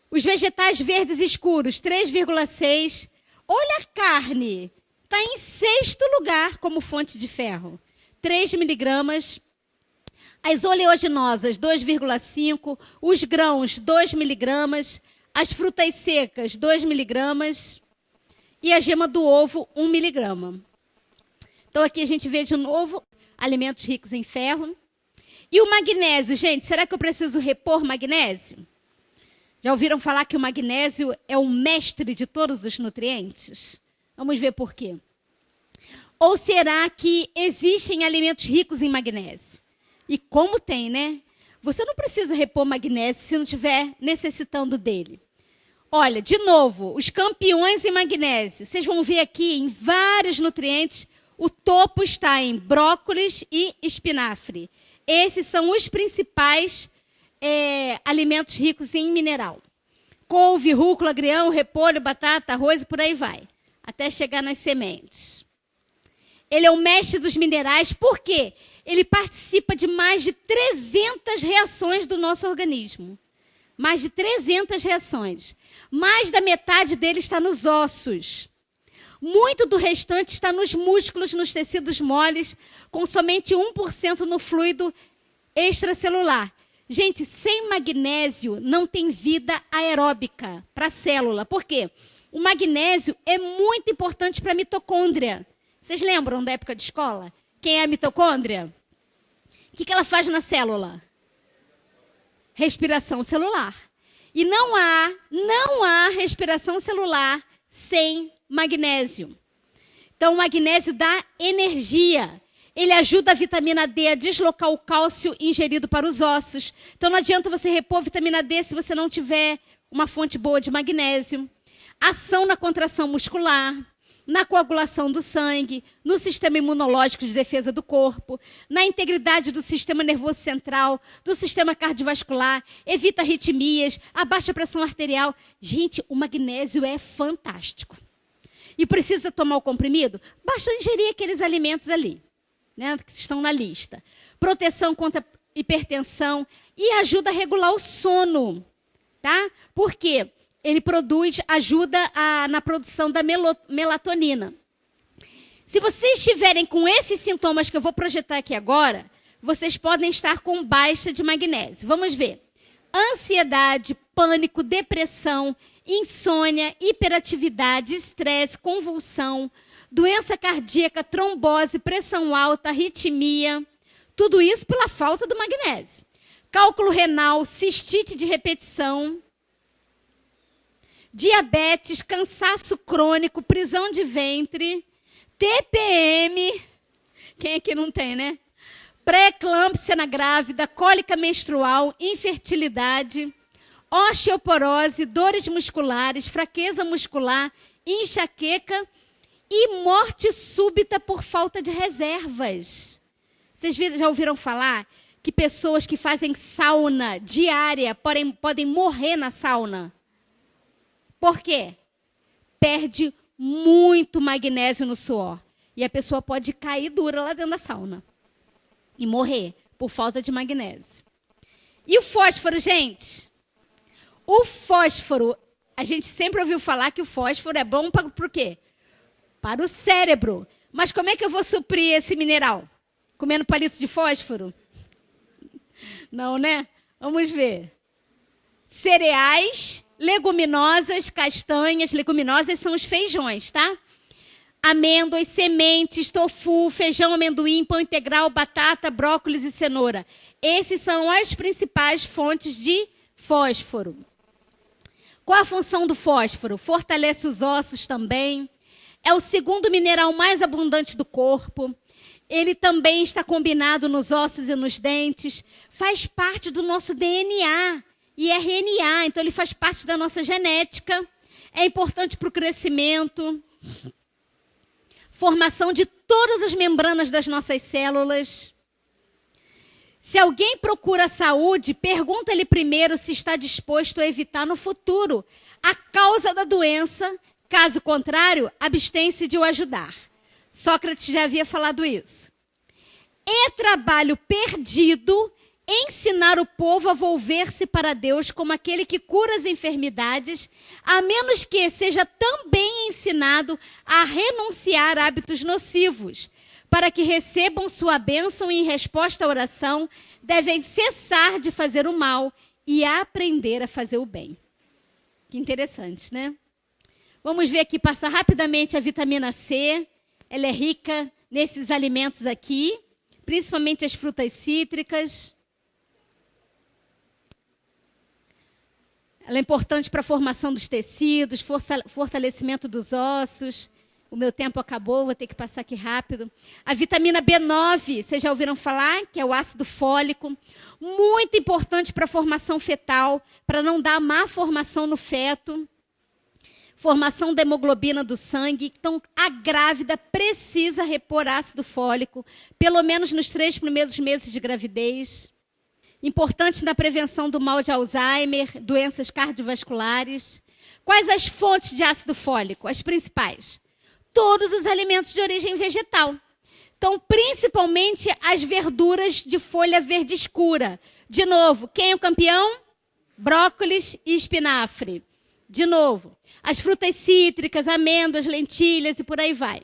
Os vegetais verdes escuros, 3,6. Olha a carne, está em 6º lugar como fonte de ferro, 3 miligramas. As oleaginosas, 2,5. Os grãos, 2 miligramas. As frutas secas, 2 miligramas. E a gema do ovo, 1 miligrama. Então, aqui a gente vê de novo alimentos ricos em ferro. E o magnésio, gente, será que eu preciso repor magnésio? Já ouviram falar que o magnésio é o mestre de todos os nutrientes? Vamos ver por quê. Ou será que existem alimentos ricos em magnésio? E como tem, né? Você não precisa repor magnésio se não estiver necessitando dele. Olha, de novo, os campeões em magnésio. Vocês vão ver aqui em vários nutrientes, o topo está em brócolis e espinafre. Esses são os principais alimentos ricos em mineral. Couve, rúcula, agrião, repolho, batata, arroz e por aí vai. Até chegar nas sementes. Ele é o mestre dos minerais, por quê? Ele participa de mais de 300 reações do nosso organismo. Mais de 300 reações. Mais da metade dele está nos ossos. Muito do restante está nos músculos, nos tecidos moles, com somente 1% no fluido extracelular. Gente, sem magnésio não tem vida aeróbica para a célula. Por quê? O magnésio é muito importante para a mitocôndria. Vocês lembram da época de escola? Quem é a mitocôndria? O que ela faz na célula? Respiração celular. E não há respiração celular sem magnésio. Então, o magnésio dá energia. Ele ajuda a vitamina D a deslocar o cálcio ingerido para os ossos. Então, não adianta você repor vitamina D se você não tiver uma fonte boa de magnésio. Ação na contração muscular, na coagulação do sangue, no sistema imunológico de defesa do corpo, na integridade do sistema nervoso central, do sistema cardiovascular, evita arritmias, abaixa a pressão arterial. Gente, o magnésio é fantástico. E precisa tomar o comprimido? Basta ingerir aqueles alimentos ali, né, que estão na lista. Proteção contra hipertensão e ajuda a regular o sono, tá? Por quê? Ele ajuda na produção da melatonina. Se vocês estiverem com esses sintomas que eu vou projetar aqui agora, vocês podem estar com baixa de magnésio. Vamos ver. Ansiedade, pânico, depressão, insônia, hiperatividade, estresse, convulsão, doença cardíaca, trombose, pressão alta, arritmia. Tudo isso pela falta do magnésio. Cálculo renal, cistite de repetição, diabetes, cansaço crônico, prisão de ventre, TPM, quem aqui não tem, né? Pré-eclâmpsia na grávida, cólica menstrual, infertilidade, osteoporose, dores musculares, fraqueza muscular, enxaqueca e morte súbita por falta de reservas. Vocês já ouviram falar que pessoas que fazem sauna diária podem morrer na sauna? Por quê? Perde muito magnésio no suor. E a pessoa pode cair dura lá dentro da sauna. E morrer por falta de magnésio. E o fósforo, gente? O fósforo, a gente sempre ouviu falar que o fósforo é bom para o quê? Para o cérebro. Mas como é que eu vou suprir esse mineral? comendo palito de fósforo? Não, né? Vamos ver. Cereais, leguminosas, castanhas. Leguminosas são os feijões, tá? Amêndoas, sementes, tofu, feijão, amendoim, pão integral, batata, brócolis e cenoura. Esses são as principais fontes de fósforo. Qual a função do fósforo? Fortalece os ossos também. É o segundo mineral mais abundante do corpo. Ele também está combinado nos ossos e nos dentes. Faz parte do nosso DNA e RNA. Então, ele faz parte da nossa genética. É importante para o crescimento. Formação de todas as membranas das nossas células. Se alguém procura saúde, pergunta-lhe primeiro se está disposto a evitar no futuro a causa da doença. Caso contrário, abstém-se de o ajudar. Sócrates já havia falado isso. É trabalho perdido ensinar o povo a volver-se para Deus como aquele que cura as enfermidades, a menos que seja também ensinado a renunciar a hábitos nocivos. Para que recebam sua bênção e, em resposta à oração, devem cessar de fazer o mal e aprender a fazer o bem. Que interessante, né? Vamos ver aqui, passar rapidamente a vitamina C. Ela é rica nesses alimentos aqui, principalmente as frutas cítricas. Ela é importante para a formação dos tecidos, fortalecimento dos ossos. O meu tempo acabou, vou ter que passar aqui rápido. A vitamina B9, vocês já ouviram falar? Que é o ácido fólico. Muito importante para a formação fetal, para não dar má formação no feto. Formação da hemoglobina do sangue. Então, a grávida precisa repor ácido fólico, pelo menos nos 3 primeiros meses de gravidez. Importante na prevenção do mal de Alzheimer, doenças cardiovasculares. Quais as fontes de ácido fólico? As principais. Todos os alimentos de origem vegetal. Então, principalmente as verduras de folha verde escura. De novo, quem é o campeão? Brócolis e espinafre. De novo, as frutas cítricas, amêndoas, lentilhas e por aí vai.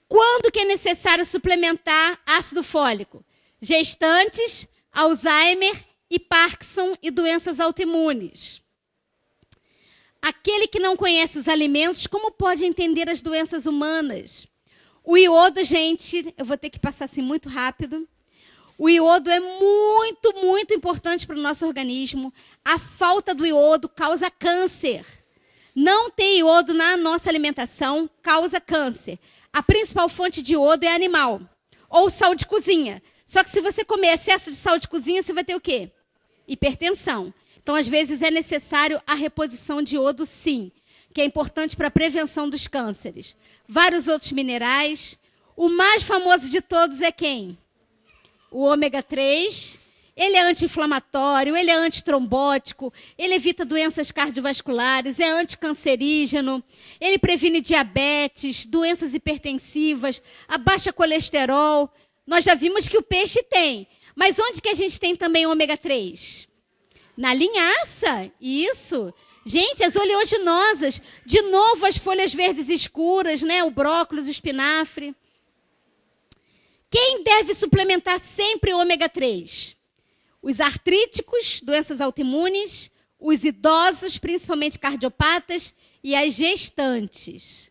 Quando que é necessário suplementar ácido fólico? Gestantes, Alzheimer e Parkinson e doenças autoimunes. Aquele que não conhece os alimentos, como pode entender as doenças humanas? O iodo, gente, eu vou ter que passar assim muito rápido. O iodo é muito, muito importante para o nosso organismo. A falta do iodo causa câncer. Não ter iodo na nossa alimentação causa câncer. A principal fonte de iodo é animal, ou sal de cozinha. Só que se você comer excesso de sal de cozinha, você vai ter o quê? Hipertensão. Então, às vezes, é necessário a reposição de iodo, sim, que é importante para a prevenção dos cânceres. Vários outros minerais. O mais famoso de todos é quem? O ômega 3. Ele é anti-inflamatório, ele é antitrombótico, ele evita doenças cardiovasculares, é anticancerígeno, ele previne diabetes, doenças hipertensivas, abaixa colesterol. Nós já vimos que o peixe tem. Mas onde que a gente tem também ômega 3? Na linhaça, isso. Gente, as oleaginosas, de novo as folhas verdes escuras, né? O brócolis, o espinafre. Quem deve suplementar sempre o ômega 3? Os artríticos, doenças autoimunes, os idosos, principalmente cardiopatas, e as gestantes.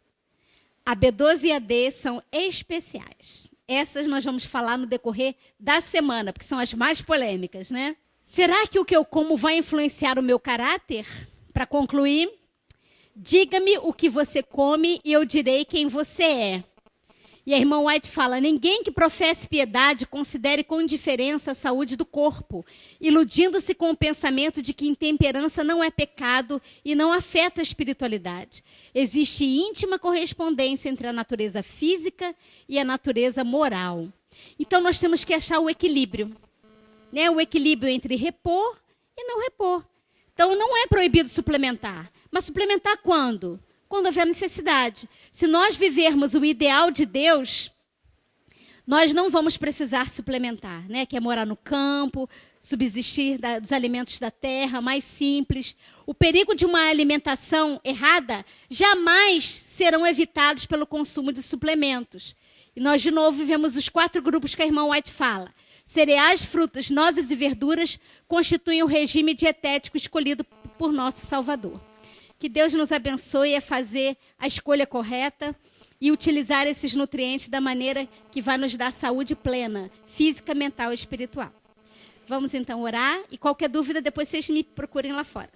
A B12 e a D são especiais. Essas nós vamos falar no decorrer da semana, porque são as mais polêmicas, né? Será que o que eu como vai influenciar o meu caráter? Para concluir, diga-me o que você come e eu direi quem você é. E a irmã White fala, ninguém que professe piedade considere com indiferença a saúde do corpo, iludindo-se com o pensamento de que intemperança não é pecado e não afeta a espiritualidade. Existe íntima correspondência entre a natureza física e a natureza moral. Então, nós temos que achar o equilíbrio. Né? O equilíbrio entre repor e não repor. Então, não é proibido suplementar. Mas suplementar quando? Quando houver necessidade. Se nós vivermos o ideal de Deus, nós não vamos precisar suplementar, né? Que é morar no campo, subsistir dos alimentos da terra, mais simples. O perigo de uma alimentação errada jamais serão evitados pelo consumo de suplementos. E nós, de novo, vivemos os 4 grupos que a irmã White fala. Cereais, frutas, nozes e verduras constituem o regime dietético escolhido por nosso Salvador. Que Deus nos abençoe a fazer a escolha correta e utilizar esses nutrientes da maneira que vai nos dar saúde plena, física, mental e espiritual. Vamos então orar e qualquer dúvida depois vocês me procurem lá fora.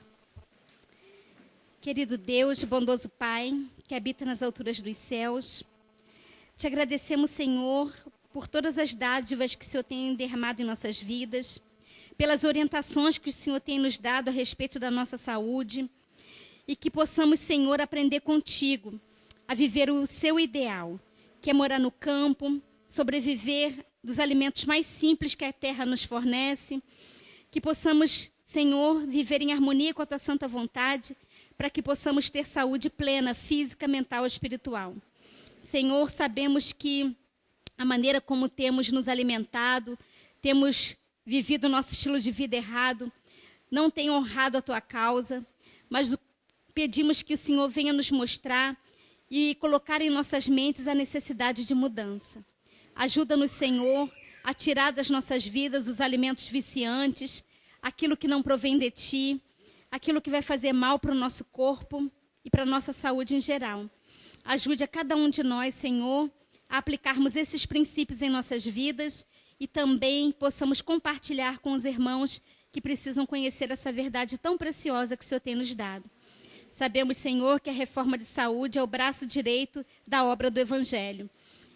Querido Deus, bondoso Pai, que habita nas alturas dos céus, te agradecemos, Senhor, por todas as dádivas que o Senhor tem derramado em nossas vidas, pelas orientações que o Senhor tem nos dado a respeito da nossa saúde, e que possamos, Senhor, aprender contigo a viver o seu ideal, que é morar no campo, sobreviver dos alimentos mais simples que a terra nos fornece, que possamos, Senhor, viver em harmonia com a tua santa vontade, para que possamos ter saúde plena, física, mental e espiritual. Senhor, sabemos que a maneira como temos nos alimentado, temos vivido o nosso estilo de vida errado, não tem honrado a tua causa, mas pedimos que o Senhor venha nos mostrar e colocar em nossas mentes a necessidade de mudança. Ajuda-nos, Senhor, a tirar das nossas vidas os alimentos viciantes, aquilo que não provém de Ti, aquilo que vai fazer mal para o nosso corpo e para a nossa saúde em geral. Ajude a cada um de nós, Senhor, a aplicarmos esses princípios em nossas vidas e também possamos compartilhar com os irmãos que precisam conhecer essa verdade tão preciosa que o Senhor tem nos dado. Sabemos, Senhor, que a reforma de saúde é o braço direito da obra do Evangelho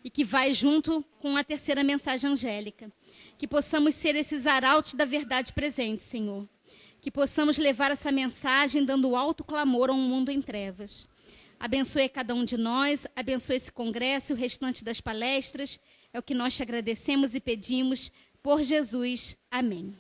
e que vai junto com a terceira mensagem angélica. Que possamos ser esses arautos da verdade presente, Senhor. Que possamos levar essa mensagem dando alto clamor a um mundo em trevas. Abençoe a cada um de nós, abençoe esse congresso e o restante das palestras. É o que nós te agradecemos e pedimos por Jesus. Amém.